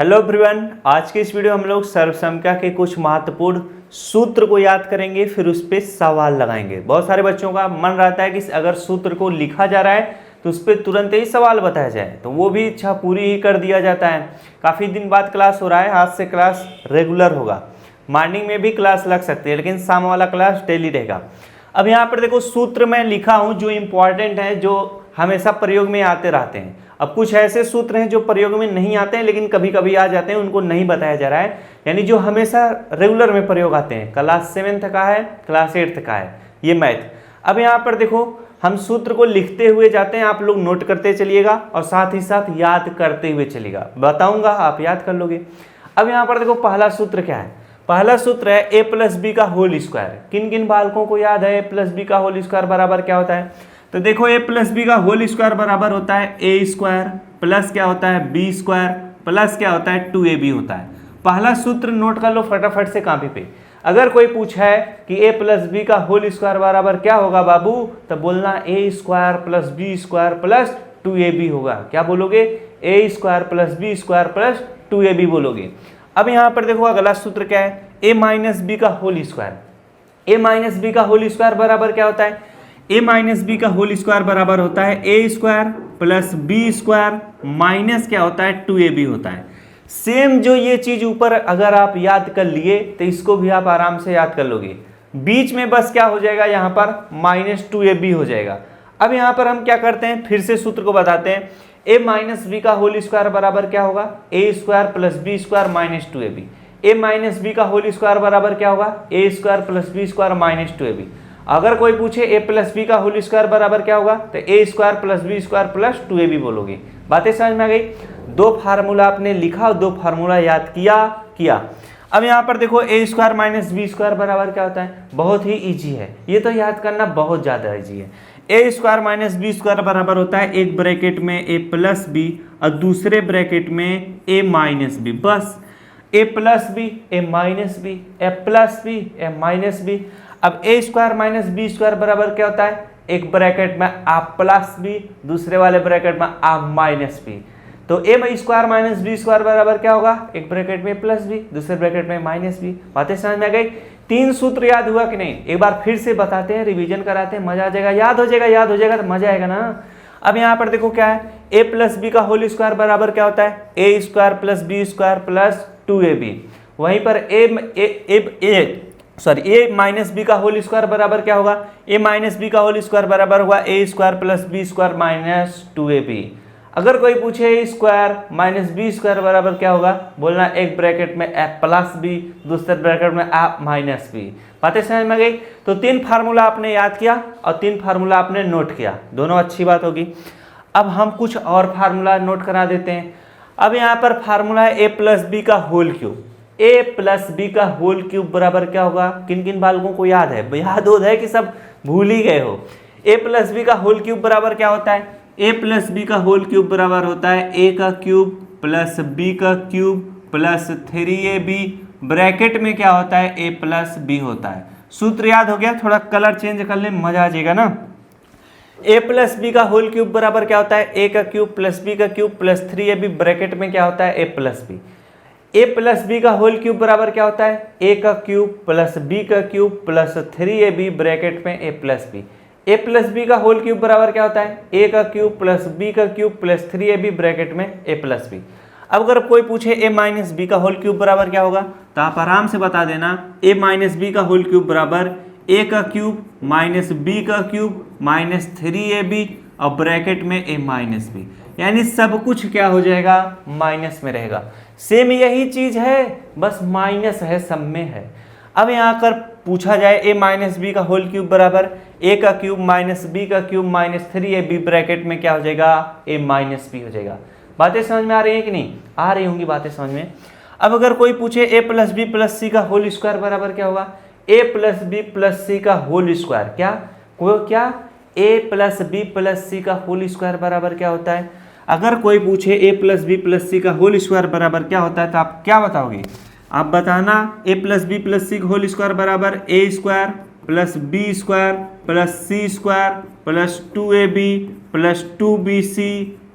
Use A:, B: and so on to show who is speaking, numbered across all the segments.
A: Hello everyone, आज के इस वीडियो हम लोग सर्वसंख्या के कुछ महत्वपूर्ण सूत्र को याद करेंगे, फिर उस पर सवाल लगाएंगे। बहुत सारे बच्चों का मन रहता है कि अगर सूत्र को लिखा जा रहा है तो उस पर तुरंत ही सवाल बताया जाए, तो वो भी इच्छा पूरी ही कर दिया जाता है। काफ़ी दिन बाद क्लास हो रहा है, आज से क्लास रेगुलर होगा। मॉर्निंग में भी क्लास लग सकती है, लेकिन शाम वाला क्लास डेली रहेगा। अब यहाँ पर देखो सूत्र मैं लिखा हूँ जो इम्पॉर्टेंट है, जो हमेशा प्रयोग में आते रहते हैं। अब कुछ ऐसे सूत्र हैं जो प्रयोग में नहीं आते हैं लेकिन कभी कभी आ जाते हैं, उनको नहीं बताया जा रहा है, यानी जो हमेशा रेगुलर में प्रयोग आते हैं। क्लास 7th का है, क्लास 8th का है ये मैथ। अब यहाँ पर देखो हम सूत्र को लिखते हुए जाते हैं, आप लोग नोट करते चलिएगा और साथ ही साथ याद करते हुए चलिएगा। बताऊंगा, आप याद कर लोगे। अब यहाँ पर देखो पहला सूत्र क्या है। पहला सूत्र है a प्लस बी का होल स्क्वायर। किन किन बालकों को याद है a प्लस बी का होल स्क्वायर बराबर क्या होता है? तो देखो a प्लस बी का होल स्क्वायर बराबर होता है a स्क्वायर प्लस क्या होता है b स्क्वायर प्लस क्या होता है 2ab होता है। पहला सूत्र नोट कर लो फटाफट से कॉपी पे। अगर कोई पूछा है कि a प्लस बी का होल स्क्वायर बराबर क्या होगा बाबू, तो बोलना a square plus b square plus 2ab होगा। क्या बोलोगे? a square plus b square plus 2ab बोलोगे। अब यहाँ पर देखो अगला सूत्र क्या है, a माइनस बी का whole square. a minus b का होल स्क्वायर बराबर क्या होता है? a माइनस बी का होल स्क्वायर बराबर होता है a square plus b square minus क्या होता है 2ab होता है। सेम जो ये चीज ऊपर अगर आप याद कर लिए तो इसको भी आप आराम से याद कर लोगे। बीच में बस क्या हो जाएगा, यहाँ पर माइनस 2ab हो जाएगा। अब यहाँ पर हम क्या करते हैं, फिर से सूत्र को बताते हैं। a माइनस बी का होल स्क्वायर बराबर क्या होगा? a square plus b square minus 2ab। a minus b का होल स्क्वायर बराबर क्या होगा? a square plus b square minus 2ab। अगर कोई पूछे a प्लस बी का होल स्क्वायर बराबर क्या होगा, तो a square plus b square plus 2ab बोलोगे। बातें समझ में आ गई? दो फार्मूला आपने लिखा और दो फार्मूला याद किया। अब यहाँ पर देखो a square minus b square बराबर क्या होता है? बहुत ही ईजी है, ये तो याद करना बहुत ज़्यादा ईजी है। a square minus b square बराबर होता है एक ब्रैकेट में a प्लस बी और दूसरे ब्रैकेट में a माइनस बी। बस a plus b a minus b, a plus b a minus b. अब a square minus b square बराबर क्या होता है? एक ब्रैकेट में a प्लस बी, दूसरे वाले ब्रैकेट में a माइनस बी। तो a square minus b square बराबर क्या होगा? एक ब्रैकेट में प्लस बी, दूसरे ब्रैकेट में माइनस बी। बातें समझ में आ गई? तीन सूत्र याद हुआ कि नहीं? एक बार फिर से बताते हैं, रिवीजन कराते हैं, मजा आ जाएगा। याद हो जाएगा तो मजा आएगा ना। अब यहाँ पर देखो क्या है, a प्लस बी का होल स्क्वायर बराबर क्या होता है? a square plus b square plus 2ab। वहीं पर a माइनस बी का होल स्क्वायर बराबर क्या होगा? a माइनस बी का होल स्क्वायर बराबर होगा a square plus b square minus 2ab। अगर कोई पूछे a square minus b square बराबर क्या होगा, बोलना एक ब्रैकेट में a प्लस बी, दूसरे ब्रैकेट में a माइनस बी। बातें समझ में गई? तो तीन फार्मूला आपने याद किया और तीन फार्मूला आपने नोट किया, दोनों अच्छी बात होगी। अब हम कुछ और फार्मूला नोट करा देते हैं। अब यहाँ पर फार्मूला है a प्लस बी का whole cube. a plus b का होल क्यूब बराबर क्या होगा? किन किन बालकों को याद है? याद हो है कि सब भूल ही गए हो? a प्लस बी का होल क्यूब बराबर क्या होता है? a प्लस बी का होल क्यूब बराबर होता है a का क्यूब प्लस b का क्यूब प्लस 3ab। ब्रैकेट में क्या होता है? a प्लस b होता है। सूत्र याद हो गया? थोड़ा कलर चेंज कर ले, मजा आ जाएगा ना। a प्लस बी का होल क्यूब बराबर क्या होता है? a का क्यूब प्लस b का क्यूब प्लस 3ab। ब्रैकेट में क्या होता है? a plus b। a plus b का होल क्यूब बराबर क्या होता है? a का क्यूब प्लस b का क्यूब प्लस 3ab। ब्रैकेट में a plus b। a plus b का होल क्यूब बराबर क्या होता है? a का क्यूब प्लस b का क्यूब प्लस 3ab। ब्रैकेट में a प्लस बी। अब अगर कोई पूछे a माइनस बी का होल क्यूब बराबर क्या होगा, तो आप आराम से बता देना a माइनस बी का होल क्यूब बराबर a का क्यूब माइनस b का क्यूब माइनस 3ab और ब्रैकेट में a माइनस बी। यानी सब कुछ क्या हो जाएगा? माइनस में रहेगा। सेम यही चीज है, बस माइनस है, सब में है। अब यहाँ कर पूछा जाए a माइनस बी का होल क्यूब बराबर a का क्यूब माइनस b का क्यूब माइनस 3ab। ब्रैकेट में क्या हो जाएगा? a माइनस b हो जाएगा। बातें समझ में आ रही है कि नहीं? आ रही होंगी बातें समझ में। अब अगर कोई पूछे a plus b plus c का होल स्क्वायर बराबर क्या होगा? a plus b plus c का होल स्क्वायर क्या a plus b plus c का होल स्क्वायर बराबर क्या होता है? अगर कोई पूछे a plus b plus c का होल स्क्वायर बराबर क्या होता है, तो आप क्या बताओगे? आप बताना a plus b plus c का होल स्क्वायर बराबर a square plus b square plus c square plus 2ab plus 2bc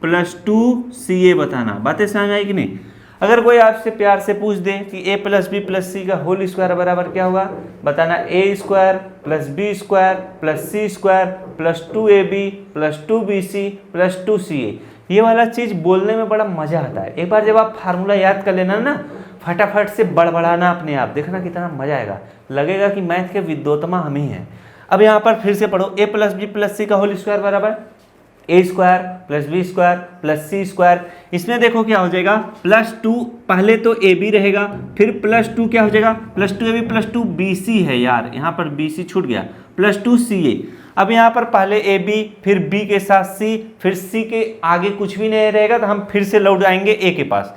A: plus 2ca बताना। बातें समझ आई कि नहीं? अगर कोई आपसे प्यार से पूछ दे कि a plus b plus c का होल स्क्वायर बराबर क्या होगा, बताना a square plus b square plus c square plus 2ab plus 2bc plus 2ca। ये वाला चीज़ बोलने में बड़ा मज़ा आता है। एक बार जब आप फार्मूला याद कर लेना ना, फटाफट से बड़बड़ाना अपने आप, देखना कितना मज़ा आएगा, लगेगा कि मैथ के विद्वत्मा हम ही हैं। अब यहाँ पर फिर से पढ़ो, a plus b plus c का होल स्क्वायर बराबर a square plus b square plus c square. इसमें देखो क्या हो जाएगा, प्लस 2, पहले तो ए बी रहेगा, फिर प्लस 2 क्या हो जाएगा, प्लस 2ab प्लस 2bc है यार, यहाँ पर bc छूट गया, प्लस 2ca। अब यहाँ पर पहले ए बी फिर बी के साथ सी, फिर सी के आगे कुछ भी नहीं रहेगा, तो हम फिर से लौट आएंगे ए के पास,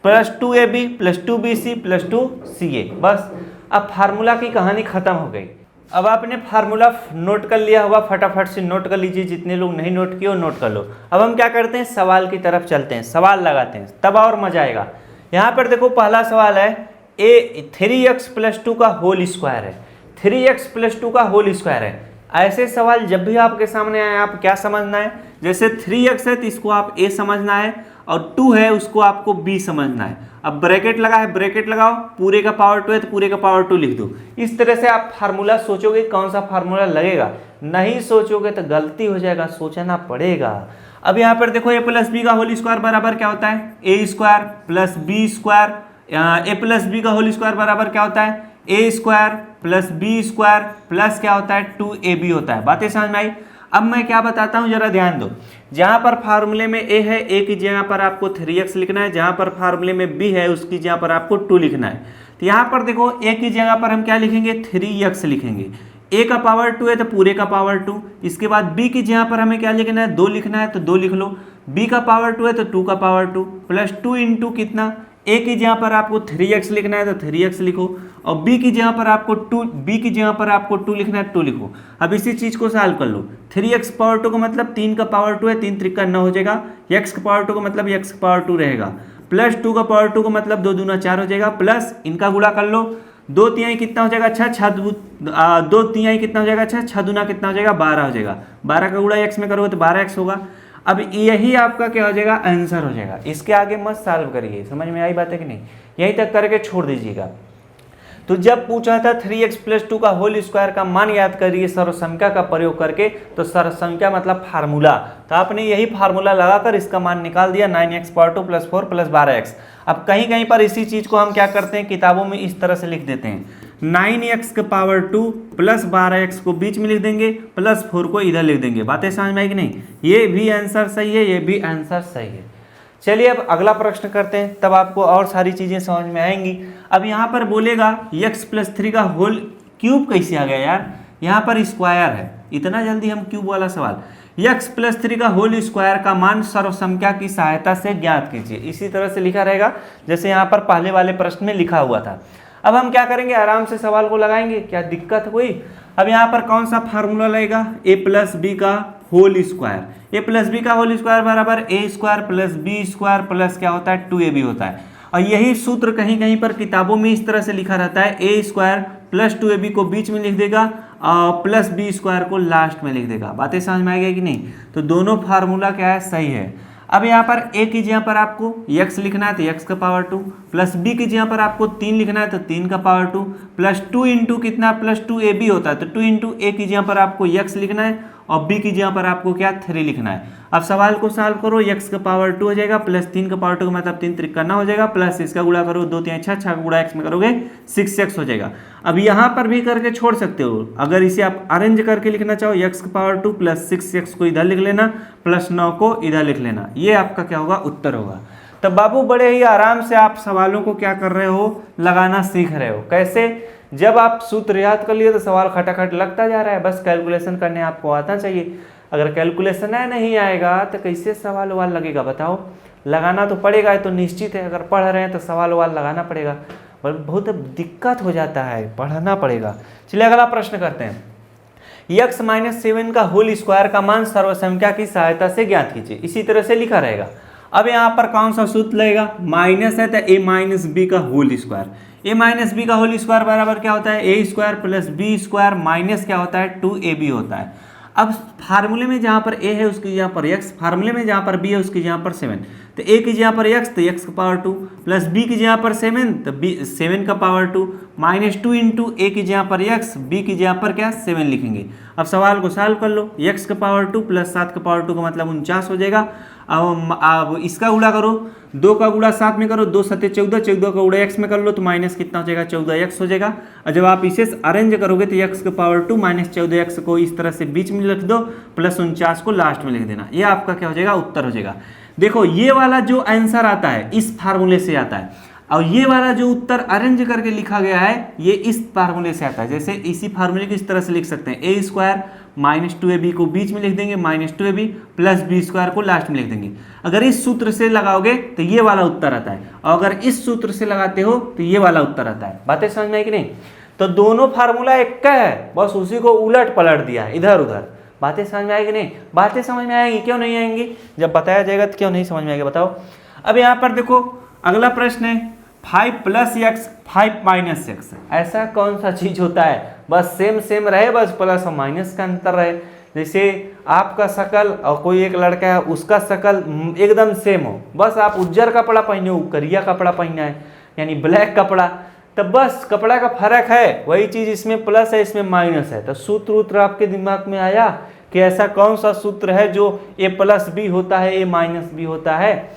A: plus 2ab plus 2bc plus 2ca। बस अब फार्मूला की कहानी खत्म हो गई। अब आपने फार्मूला नोट कर लिया होगा, फटाफट से नोट कर लीजिए, जितने लोग नहीं नोट किए वो नोट कर लो। अब हम क्या करते हैं, सवाल की तरफ चलते हैं, सवाल लगाते हैं, तब और मजा आएगा। यहाँ पर देखो पहला सवाल है, ए 3x प्लस 2 का होल स्क्वायर है, 3x प्लस 2 का होल स्क्वायर है। ऐसे सवाल जब भी आपके सामने आए, आप क्या समझना है, जैसे 3x है तो इसको आप a समझना है, और 2 है उसको आपको b समझना है। अब ब्रैकेट लगा है, ब्रैकेट लगाओ, पूरे का पावर 2 है तो पूरे का पावर 2 लिख दो। इस तरह से आप फार्मूला सोचोगे, कौन सा फार्मूला लगेगा, नहीं सोचोगे तो गलती हो जाएगा, सोचना पड़ेगा। अब यहाँ पर देखो, a प्लस बी का होल स्क्वायर बराबर क्या होता है, a square plus b square, a plus b का होल स्क्वायर बराबर क्या होता है, a square plus b square plus क्या होता है, 2ab होता है। बातें समझ में आई। अब मैं क्या बताता हूँ जरा ध्यान दो, जहाँ पर फार्मूले में a है, a की जगह पर आपको 3x लिखना है, जहाँ पर फार्मूले में b है उसकी जगह पर आपको 2 लिखना है। तो यहाँ पर देखो a की जगह पर हम क्या लिखेंगे, 3x लिखेंगे, a का पावर 2 है तो पूरे का पावर 2। इसके बाद b की जगह पर हमें क्या लिखना है, 2 लिखना है तो 2 लिख लो, b का पावर 2 है तो 2 का पावर 2 प्लस 2 इंटू कितना, a की जगह पर आपको 3x लिखना है तो 3x लिखो, और b की जगह पर आपको 2 लिखना है 2 लिखो। अब इसी चीज़ को सॉल्व कर लो, 3x पावर 2 का मतलब 3 का पावर 2 है, 3 त्रिका 9 हो जाएगा, x का पावर 2 का मतलब x का पावर 2 रहेगा, प्लस 2 का पावर 2 का मतलब 2 दूना 4 हो जाएगा, प्लस इनका गुणा कर लो, 2 तिहाई कितना हो जाएगा, 6 2 तिहाई कितना हो जाएगा, 6 दूना कितना हो जाएगा, 12 हो जाएगा, 12 का गुणा x में करोगे तो 12x होगा। अब यही आपका क्या हो जाएगा, आंसर हो जाएगा। इसके आगे मत सॉल्व करिए, समझ में आई बात है कि नहीं, यहीं तक करके छोड़ दीजिएगा। तो जब पूछा था 3x प्लस 2 का होल स्क्वायर का मान याद करिए सर्वसंख्या का प्रयोग करके, तो सर्वसंख्या मतलब फार्मूला, तो आपने यही फार्मूला लगाकर इसका मान निकाल दिया, 9x power 2 plus 4 plus 12x। अब कहीं कहीं पर इसी चीज़ को हम क्या करते हैं, किताबों में इस तरह से लिख देते हैं, 9x के पावर 2 प्लस 12x को बीच में लिख देंगे, प्लस 4 को इधर लिख देंगे। बातें समझ में आई कि नहीं, ये भी आंसर सही है, ये भी आंसर सही है। चलिए अब अगला प्रश्न करते हैं, तब आपको और सारी चीज़ें समझ में आएंगी। अब यहाँ पर बोलेगा x प्लस 3 का होल क्यूब कैसे आ गया यार, यहाँ पर स्क्वायर है, इतना जल्दी हम क्यूब वाला सवाल, x प्लस 3 का होल स्क्वायर का मान सर्वसंख्या की सहायता से ज्ञात कीजिए। इसी तरह से लिखा रहेगा जैसे यहाँ पर पहले वाले प्रश्न में लिखा हुआ था। अब हम क्या करेंगे, आराम से सवाल को लगाएंगे, क्या दिक्कत हुई। अब यहाँ पर कौन सा फार्मूला लगेगा, a प्लस बी का whole square, a plus b का होल स्क्वायर बराबर a square plus b square plus क्या होता है, 2ab होता है। और यही सूत्र कहीं कहीं पर किताबों में इस तरह से लिखा रहता है, a स्क्वायर प्लस 2ab को बीच में लिख देगा और प्लस बी स्क्वायर को लास्ट में लिख देगा। बातें समझ में आएगी कि नहीं, तो दोनों फार्मूला क्या है, सही है। अब यहाँ पर a की जगह पर आपको x लिखना है तो x का पावर 2, प्लस b की जगह पर आपको 3 लिखना है तो 3 का पावर 2, प्लस 2 इंटू कितना, प्लस 2ab होता है, तो 2 इंटू a की जगह पर आपको x लिखना है और b की जगह पर आपको क्या 3 लिखना है। अब सवाल को सॉल्व करो, x का पावर 2 हो जाएगा प्लस 3 का पावर 2 का मतलब 3 त्रिका 9 हो जाएगा, प्लस इसका गुणा करो 2 3 6 6 का गुणा x में करोगे 6x हो जाएगा। अब यहाँ पर भी करके छोड़ सकते हो, अगर इसे आप अरेंज करके लिखना चाहो, x का पावर 2 प्लस 6x को इधर लिख लेना, प्लस 9 को इधर लिख लेना, ये आपका क्या होगा, उत्तर होगा। तब बाबू बड़े ही आराम से आप सवालों को क्या कर रहे हो, लगाना सीख रहे हो। कैसे, जब आप सूत्र याद कर लिए तो सवाल खटाखट लगता जा रहा है, बस कैलकुलेशन करने आपको आना चाहिए। अगर कैलकुलेशन नहीं आएगा तो कैसे सवाल वाल लगेगा, बताओ। लगाना तो पड़ेगा, तो निश्चित है, अगर पढ़ रहे हैं तो सवाल वाल लगाना पड़ेगा, बहुत दिक्कत हो जाता है, पढ़ना पड़ेगा। चलिए अगला प्रश्न करते हैं, x माइनस 7 का होल स्क्वायर का मान सर्वसंख्या की सहायता से ज्ञात कीजिए। इसी तरह से लिखा रहेगा। अब यहाँ पर कौन सा सूत्र लगेगा, माइनस है तो a माइनस बी का whole square, a minus b का होल स्क्वायर बराबर क्या होता है, a square plus b square minus क्या होता है, 2ab होता है। अब फार्मूले में जहाँ पर a है उसकी जहाँ पर x, फार्मूले में जहाँ पर b है उसकी जहाँ पर 7, तो a की जगह पर x तो x का पावर 2 प्लस b की जगह पर 7 तो b 7 का पावर 2 माइनस 2 इंटू a की जगह पर x b की जगह पर क्या 7 लिखेंगे। अब सवाल को सॉल्व कर लो, x का पावर 2 प्लस 7 का पावर 2 का मतलब 49 हो जाएगा। अब इसका गुणा करो, 2 का गुणा 7 में करो, 2 सत्ते 14, 14 का गुणा x में कर लो तो माइनस कितना हो जाएगा 14x हो जाएगा। और जब आप इसे अरेंज करोगे तो x का पावर 2 माइनस 14x को इस तरह से बीच में लिख दो, प्लस 49 को लास्ट में लिख देना। ये आपका क्या हो जाएगा उत्तर हो जाएगा। देखो ये वाला जो आंसर आता है इस फार्मूले से आता है, और ये वाला जो उत्तर अरेंज करके लिखा गया है ये इस फार्मूले से आता है। जैसे इसी फार्मूले को इस तरह से लिख सकते हैं, a स्क्वायर माइनस 2ab को बीच में लिख देंगे, minus 2ab plus b square को लास्ट में लिख देंगे। अगर इस सूत्र से लगाओगे तो ये वाला उत्तर आता है, और अगर इस सूत्र से लगाते हो तो ये वाला उत्तर आता है। बातें समझ में आई कि नहीं? तो दोनों फार्मूला एक का है, बस उसी को उलट पलट दिया है इधर उधर। बातें समझ में आएगी नहीं? बातें समझ में आएंगी, क्यों नहीं आएंगी? जब बताया जाएगा तो क्यों नहीं समझ में आएगा बताओ। अब यहाँ पर देखो अगला प्रश्न है 5 प्लस एक्स 5 माइनस एक्स। ऐसा कौन सा चीज होता है बस सेम सेम रहे, बस प्लस और माइनस का अंतर रहे। जैसे आपका शकल और कोई एक लड़का है उसका शकल एकदम सेम हो, बस आप उज्जर कपड़ा पहने हो करिया कपड़ा पहना है यानी ब्लैक कपड़ा, तो बस कपड़ा का फर्क है, वही चीज इसमें प्लस है इसमें माइनस है। तो सूत्र उत्र आपके दिमाग में आया कि ऐसा कौन सा सूत्र है जो ए प्लस बी होता है ए माइनस बी होता है?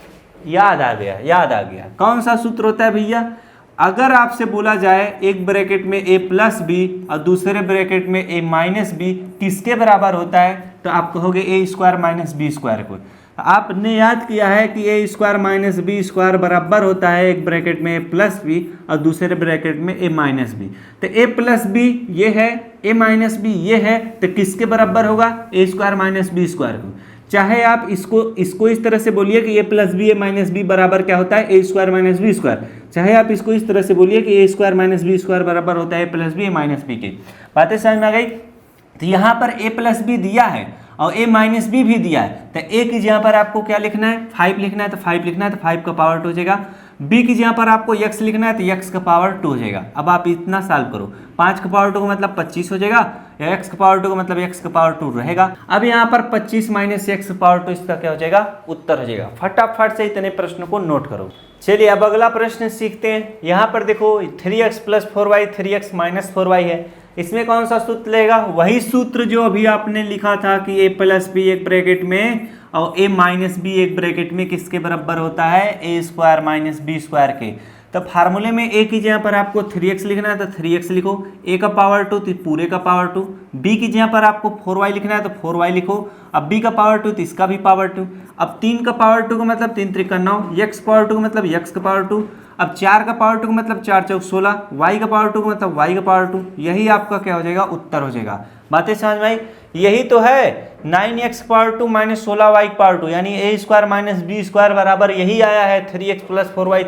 A: याद आ गया, याद आ गया। कौन सा सूत्र होता है भैया? अगर आपसे बोला जाए एक ब्रैकेट में a प्लस बी और दूसरे ब्रैकेट में a माइनस बी किसके बराबर होता है, तो आप कहोगे a square minus b square को। आपने याद किया है कि a square minus b square बराबर होता है एक ब्रैकेट में a प्लस बी और दूसरे ब्रैकेट में a माइनस बी। तो a प्लस बी ये है, a माइनस बी ये है, तो किसके बराबर होगा? a square minus b square को। चाहे आप इसको इस तरह से बोलिए कि a plus b a minus b बराबर क्या होता है? A square minus b square. चाहे आप इसको इस तरह से बोलिए कि a square minus b square बराबर होता है a plus b a minus b के। बातें समझ में आ गई? तो यहाँ पर a प्लस बी दिया है और a माइनस बी भी दिया है, तो a की जगह पर आपको क्या लिखना है? 5 लिखना है, तो 5 लिखना है, तो 5 का पावर 2 हो जाएगा। b की जगह पर आपको x लिखना है, तो x का पावर 2 हो जाएगा। अब आप इतना सॉल्व करो, 5 का पावर 2 का मतलब 25 हो जाएगा, या x का पावर 2 का मतलब x का पावर 2 रहेगा। अब यहाँ पर 25 माइनस x का पावर 2 इसका क्या हो जाएगा? उत्तर हो जाएगा। फटाफट से इतने प्रश्न को नोट करो। चलिए अब अगला प्रश्न सीखते हैं। यहाँ पर देखो 3x plus 4y 3x minus 4y है, इसमें कौन सा सूत्र लेगा? वही सूत्र जो अभी आपने लिखा था कि a प्लस बी एक ब्रैकेट में और a माइनस बी एक ब्रैकेट में किसके बराबर होता है? a square minus b square के। तो फार्मूले में a की जगह पर आपको 3x लिखना है, तो 3x लिखो, a का पावर 2 तो पूरे का पावर 2, b की जगह पर आपको 4y लिखना है तो 4y लिखो, अब b का पावर 2 तो इसका भी पावर 2, अब 3 का पावर 2 का मतलब 3 त्रिक 9, x पावर 2 का मतलब x का पावर 2, अब 4 का पावर 2 का मतलब 4 चौक 16, y का पावर 2 का मतलब y का पावर 2। यही आपका क्या हो जाएगा? उत्तर हो जाएगा। बातें समझ में आई? यही तो है 9x power 2 minus 16y power 2 यानी a square minus b square बराबर यही आया है 3x plus 4y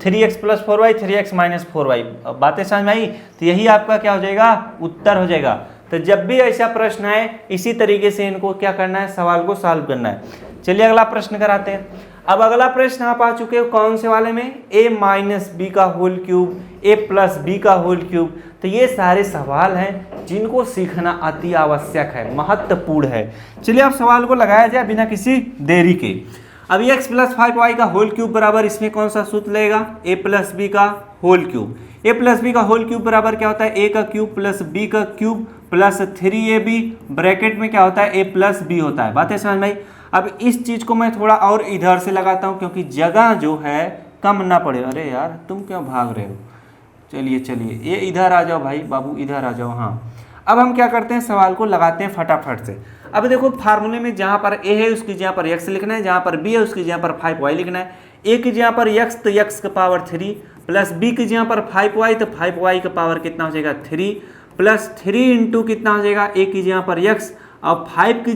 A: 3x plus 4y 3x minus 4y। बातें समझ में आई? तो यही आपका क्या हो जाएगा? उत्तर हो जाएगा। तो जब भी ऐसा प्रश्न आए इसी तरीके से इनको क्या करना है? सवाल को सॉल्व करना है। चलिए अगला प्रश्न कराते हैं। अब अगला प्रश्न आप आ चुके हो कौन से वाले में? a माइनस बी का whole cube, a plus b का होल क्यूब। तो ये सारे सवाल हैं जिनको सीखना अति आवश्यक है, महत्वपूर्ण है। चलिए अब सवाल को लगाया जाए बिना किसी देरी के। अब x प्लस 5y का होल क्यूब बराबर इसमें कौन सा सूत्र लगेगा? a प्लस बी का whole cube. a plus b का होल क्यूब बराबर क्या होता है? a का क्यूब प्लस b का क्यूब प्लस 3ab ब्रैकेट में क्या होता है? a प्लस बी होता है। बातें समझ में आई? अब इस चीज को मैं थोड़ा और इधर से लगाता हूं क्योंकि जगह जो है कम ना पड़े। अरे यार तुम क्यों भाग रहे हो? चलिए चलिए ये इधर आ जाओ भाई बाबू, इधर आ जाओ। हाँ अब हम क्या करते हैं? सवाल को लगाते हैं फटाफट से। अब देखो फार्मूले में जहाँ पर a है उसकी जगह पर x लिखना है, जहाँ पर b है उसकी जगह पर 5y लिखना है। a की जगह पर x तो x का पावर 3 प्लस b की जगह पर 5y तो 5y का पावर कितना हो जाएगा? 3 प्लस 3 इंटू कितना हो जाएगा? a की जगह पर x और 5 की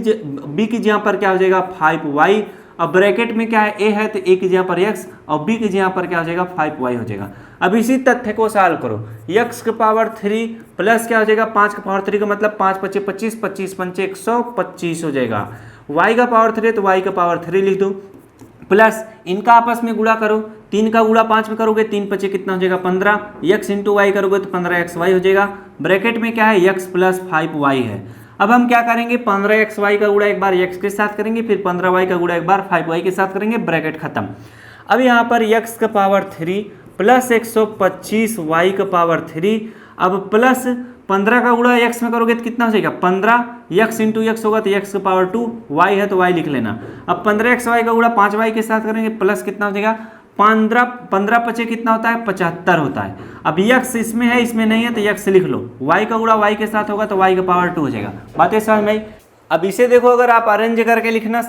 A: b की जगह पर क्या हो जाएगा? 5y। अब ब्रैकेट में क्या है? a है तो a की जगह पर x और b की जगह पर क्या हो जाएगा? 5y हो जाएगा। अब इसी तथ्य को सॉल्व करो। x का पावर 3 प्लस क्या हो जाएगा? 5 का पावर 3 का मतलब 5 5 25 25 5 125 हो जाएगा। y का पावर 3 तो y का पावर 3 लिख दो, प्लस इनका आपस में गुणा करो, 3 का गुणा 5 में करोगे 3 5 कितना हो जाएगा? 15, x इंटू वाई करोगे तो 15xy हो जाएगा। ब्रैकेट में क्या है? x प्लस 5y है। अब हम क्या करेंगे, 15xy का गुणा एक बार x के साथ करेंगे, फिर 15y का गुणा एक बार 5y के साथ करेंगे, ब्रैकेट खत्म। अब यहाँ पर x का पावर 3 प्लस 125y का पावर 3, अब प्लस 15 का गुणा x में करोगे तो कितना हो जाएगा 15, x इंटू एक्स होगा तो x का पावर 2, y है तो y लिख लेना। अब 15xy का गुणा 5y के साथ करेंगे, प्लस कितना हो जाएगा 15 पचे कितना होता है 75 होता है। अब x इसमें है इसमें नहीं है तो x लिख लो, y का गुणा y के साथ होगा तो y का पावर 2 हो जाएगा। बातें समझ में आई। अब इसे देखो, अगर आप अरेंज करके लिखना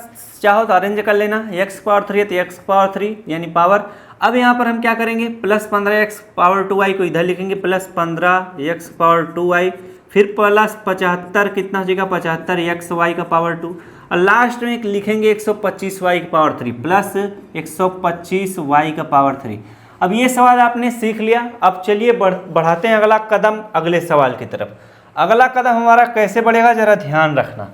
A: चाहो तो अरेंज कर लेना, x पावर 3 है तो x पावर 3 यानी पावर। अब यहाँ पर हम क्या करेंगे, प्लस 15x पावर 2y को इधर लिखेंगे, प्लस 15x पावर 2y, फिर प्लस 75 कितना हो जाएगा 75xy का पावर 2, और लास्ट में लिखेंगे 125y का पावर 3 प्लस 125y का पावर 3। अब ये सवाल आपने सीख लिया। अब चलिए बढ़ाते हैं अगला कदम, अगले सवाल की तरफ। अगला कदम हमारा कैसे बढ़ेगा जरा ध्यान रखना।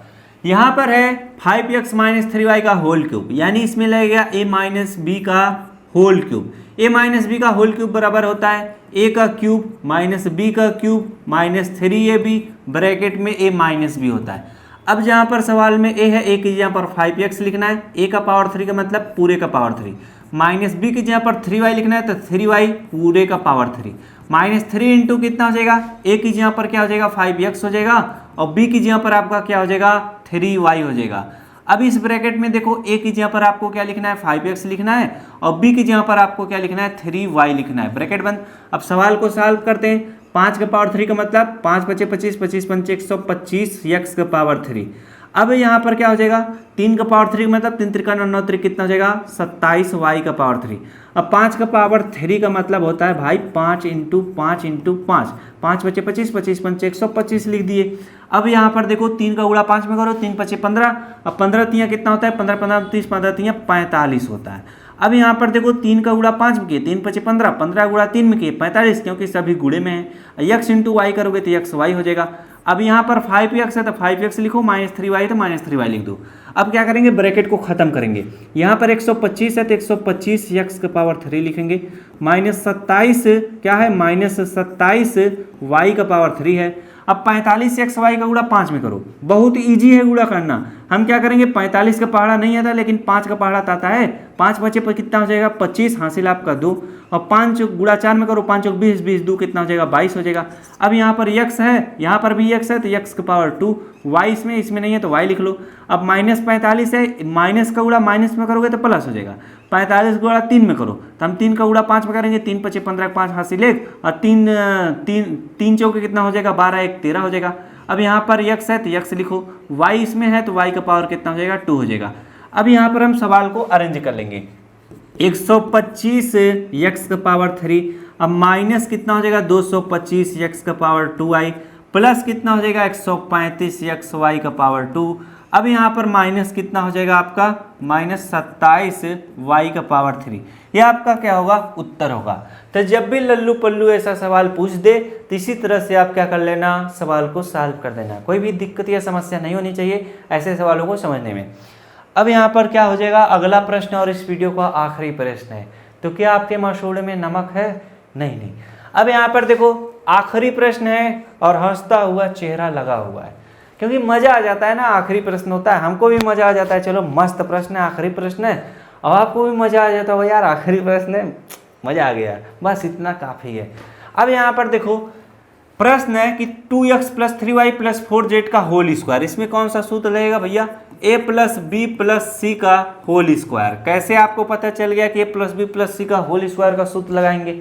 A: यहाँ पर है 5x माइनस 3y का होल क्यूब, यानी इसमें लगेगा a माइनस बी का whole cube. a minus b का होल क्यूब बराबर होता है a का क्यूब माइनस b का क्यूब माइनस 3ab, ब्रैकेट में a माइनस b होता है। अब जहाँ पर सवाल में a है, a की जहाँ पर 5x लिखना है, a का पावर 3 का मतलब पूरे का पावर 3, माइनस b की जहाँ पर 3y लिखना है तो 3y पूरे का पावर 3, माइनस 3 इंटू कितना हो जाएगा, a की जहाँ पर क्या हो जाएगा 5x हो जाएगा, और b की जहाँ पर आपका क्या हो जाएगा 3y हो जाएगा। अब इस ब्रैकेट में देखो, a की जगह पर आपको क्या लिखना है 5x लिखना है, और b की जगह पर आपको क्या लिखना है 3y लिखना है, ब्रैकेट बंद। अब सवाल को सॉल्व करते हैं। 5 का पावर 3 का मतलब 5 पचे 25, 25 पंचे 125 x का पावर 3। अब यहाँ पर क्या हो जाएगा, 3 का पावर 3 का मतलब 3 त्रिका 9 3 कितना हो जाएगा 27y का पावर 3। अब 5 का पावर 3 का मतलब होता है भाई 5 इंटू 5 इंटू 5, 5 बचे 25, 25 पंचे 125 लिख दिए। अब यहाँ पर देखो 3 का गुणा 5 में करो, 3 पचे 15, अब 15 तियाँ कितना होता है 15 15 30, 15 तियाँ 45 होता है। अब यहाँ पर देखो 3 का गुणा 5 में किए, 3 पचे 15, 15 गुणा 3 में किए 45, क्योंकि सभी गुणे में है। x इंटू वाई करोगे तो x y हो जाएगा। अब यहाँ पर 5x है तो 5x लिखो, माइनस 3y है तो माइनस 3y लिख दो। अब क्या करेंगे, ब्रैकेट को खत्म करेंगे। यहाँ पर 125 है तो 125 x का पावर 3 लिखेंगे, माइनस 27 क्या है माइनस 27 y का पावर 3 है। अब 45xy का गुणा 5 में करो, बहुत इजी है गुणा करना। हम क्या करेंगे, 45 का पहाड़ा नहीं आता लेकिन 5 का पहाड़ा आता है, 5 बचे पर कितना हो जाएगा 25, हासिल आपका 2, और 5 गुणा 4 में करो, 5 20, 20 2 कितना हो जाएगा 22 हो जाएगा। अब यहाँ पर x है, यहाँ पर भी x है तो x का पावर 2, y इसमें नहीं है तो y लिख लो। अब माइनस 45 है, माइनस का गुणा माइनस में करोगे तो प्लस हो जाएगा, 45 गुणा 3 में करो तो हम 3 का गुणा 5 में करेंगे, 3 पचे 15, 5 हासिल 1, और 3 चौके कितना हो जाएगा 12, 1 13 हो जाएगा। अब यहाँ पर x है तो x लिखो, y इसमें है तो y का पावर कितना हो जाएगा 2 हो जाएगा। अब यहाँ पर हम सवाल को अरेंज कर लेंगे, 125 x का पावर 3, अब माइनस कितना हो जाएगा 225 x का पावर 2y, प्लस कितना हो जाएगा 135 x y का पावर 2। अब यहाँ पर माइनस कितना हो जाएगा आपका माइनस 27 y का पावर 3। यह आपका क्या होगा उत्तर होगा। तो जब भी लल्लू पल्लू ऐसा सवाल पूछ दे तो इसी तरह से आप क्या कर लेना, सवाल को सॉल्व कर देना। कोई भी दिक्कत या समस्या नहीं होनी चाहिए ऐसे सवालों को समझने में। अब यहाँ पर क्या हो जाएगा, अगला प्रश्न और इस वीडियो का आखिरी प्रश्न है। तो क्या आपके मशहूर में नमक है? नहीं। अब यहाँ पर देखो आखिरी प्रश्न है और हंसता हुआ चेहरा लगा हुआ है, क्योंकि मजा आ जाता है ना, आखिरी प्रश्न होता है, हमको भी मजा आ जाता है, चलो मस्त प्रश्न है, आखिरी प्रश्न है, और आपको भी मजा आ जाता है यार आखिरी प्रश्न है, मजा आ गया, बस इतना काफी है। अब यहाँ पर देखो प्रश्न है कि 2x plus 3y plus 4z का होल स्क्वायर, इसमें कौन सा सूत्र लगेगा भैया, a plus b plus c का होल स्क्वायर। कैसे आपको पता चल गया कि a plus b plus c का होल स्क्वायर का सूत्र लगाएंगे?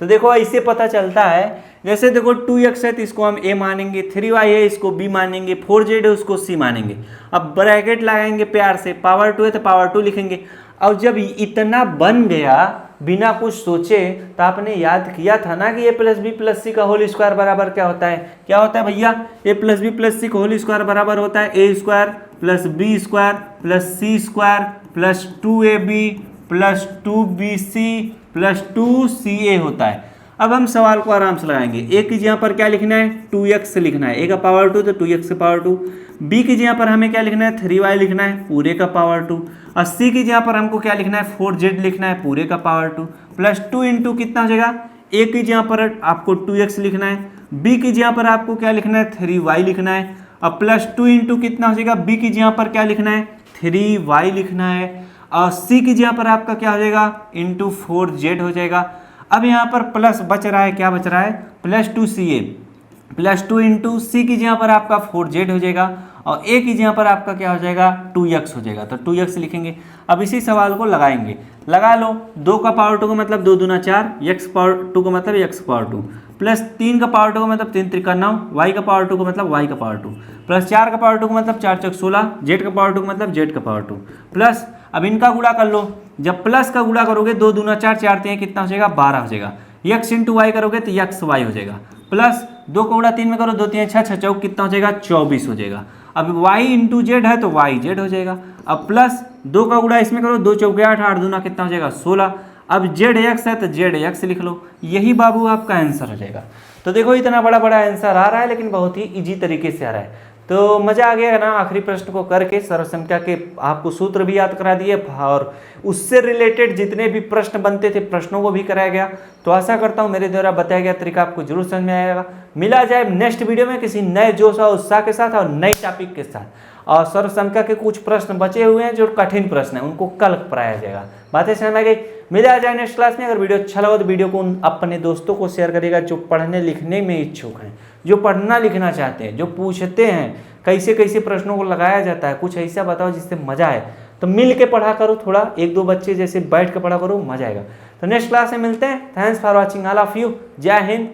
A: तो देखो ऐसे पता चलता है, जैसे देखो 2x है तो इसको हम a मानेंगे, 3y है इसको b मानेंगे, 4z है उसको c मानेंगे। अब ब्रैकेट लगाएंगे प्यार से, पावर 2 है तो पावर 2 लिखेंगे। और जब इतना बन गया बिना कुछ सोचे तो आपने याद किया था ना कि a plus b plus c का होल स्क्वायर बराबर क्या होता है? क्या होता है भैया? a plus b plus c का होल स्क्वायर बराबर होता है a square plus b square plus c square plus 2ab plus 2bc plus 2ca होता है। अब हम सवाल को आराम से लगाएंगे। a की जगह पर क्या लिखना है 2x लिखना है, a का पावर 2 तो 2x का पावर 2। b की जगह पर हमें क्या लिखना है 3y लिखना है पूरे का पावर 2। और c की जगह पर हमको क्या लिखना है 4z लिखना है पूरे का पावर 2 प्लस 2 इंटू कितना हो जाएगा, a की जगह पर आपको 2x लिखना है, b की जगह पर आपको क्या लिखना है 3y लिखना है, अब +2 इंटू कितना हो जाएगा, b की जगह पर क्या लिखना है 3y लिखना है, और c की जगह पर आपका क्या हो जाएगा इंटू 4z हो जाएगा। अब यहाँ पर प्लस बच रहा है, क्या बच रहा है +2ca, +2 इंटू सी की जगह पर आपका 4z हो जाएगा, और a की जगह पर आपका क्या हो जाएगा 2x हो जाएगा, तो 2x लिखेंगे। अब इसी सवाल को लगाएंगे, लगा लो। 2 का पावर 2 का मतलब 2 दूना 4, x पावर 2 का मतलब x पावर 2, प्लस 3 का पावर 2 का मतलब 3 त्रिका 9, y का पावर 2 का मतलब y का पावर 2, प्लस 4 का पावर 2 का मतलब 4 चौक 16, z का पावर 2 का मतलब z का पावर 2, प्लस अब इनका गुणा कर लो। जब प्लस का गुणा करोगे 2 दूना 4, 4 3 कितना हो जाएगा 12 हो जाएगा। x इंटू वाई करोगे तो x y हो जाएगा, प्लस 2 का गुणा 3 में करो, 2 3 6 6 चौक कितना हो जाएगा 24 हो जाएगा। अब y इंटू जेड है तो y z हो जाएगा। अब प्लस 2 का गुणा इसमें करो, 2 चौके 8, 8 दूना कितना हो जाएगा 16। अब जेड एक्स है तो जेड एक्स लिख लो, यही बाबू आपका आंसर हो जाएगा। तो देखो इतना बड़ा बड़ा आंसर आ रहा है, लेकिन बहुत ही इजी तरीके से आ रहा है। तो मजा आ गया ना आखिरी प्रश्न को करके, सर्वसंख्या के आपको सूत्र भी याद करा दिए और उससे रिलेटेड जितने भी प्रश्न बनते थे प्रश्नों को भी कराया गया। तो आशा करता हूँ मेरे द्वारा बताया गया तरीका आपको जरूर समझ में आएगा। मिला जाए नेक्स्ट वीडियो में किसी नए जोश और उत्साह के साथ और नई टॉपिक के साथ। और सर्वसंख्या के कुछ प्रश्न बचे हुए हैं जो कठिन प्रश्न है, उनको कल पढ़ाया जाएगा। बातें समझ में आ गई? मिला जाए नेक्स्ट क्लास में। अगर वीडियो अच्छा लगा तो वीडियो को अपने दोस्तों को शेयर करेगा जो पढ़ने लिखने में इच्छुक हैं, जो पढ़ना लिखना चाहते हैं, जो पूछते हैं कैसे कैसे प्रश्नों को लगाया जाता है, कुछ ऐसा बताओ जिससे मजा आए। तो मिल के पढ़ा करो, थोड़ा 1-2 बच्चे जैसे बैठ के पढ़ा करो, मजा आएगा। तो नेक्स्ट क्लास में मिलते हैं। Thanks for watching all of you. जय हिंद।